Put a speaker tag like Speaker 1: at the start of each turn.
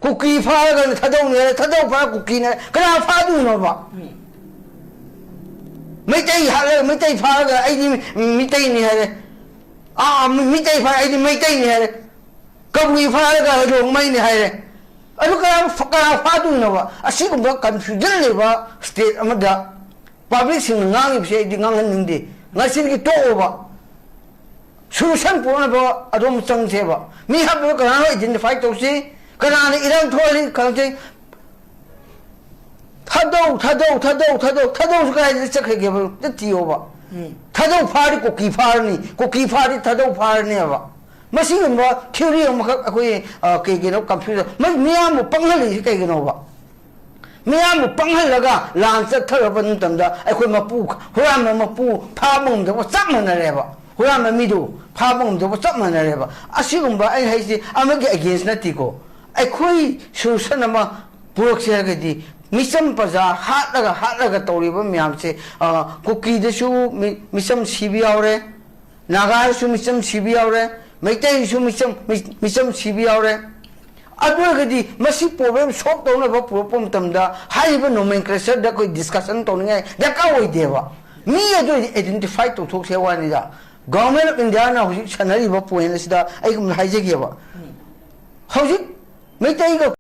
Speaker 1: Cookie fire, Tadon fire cookie, can I find over? Mitay Hale, Mitay Father, I didn't meeting here. Ah, Mitay Fire, I didn't maintain here. Come we fire, I don't mind here. I look at Fadunova, a single country, deliver state amada. Publishing Nang shading Nangandi, nothing it over. Susan Ponaba, I don't sing saver. Me have look around identified to see. Can I Iran Tolly counting? Tado, guys, the second give the tea over. Tado party, cookie party, Tado party never. Machine was curium, cake, computer. Miam Pangali taken over. Miam Pangalaga, Lance, Caravan Tunda, I could Mapu, Mapu, Pabum, there was something ever. Huram Midu, Pabum, there was something ever. Assume by I say, I'm against Natico. I quit Susanama, Purxagadi. Misam Paza, Hatlaga Toriba Miamse, Cookie the shoe, Misam Sibiaure, Naga shoe Misam Sibiaure, Mete shoe Misam Sibiaure. Adwagadi, Massi problem, shop down about Propum Tamda, high even nomenclature that could discussion toning, that our deva. Me, I do identify to talk here one is Government of Indiana, which Chanari Vapu and I can Hajageva. How's it? Mete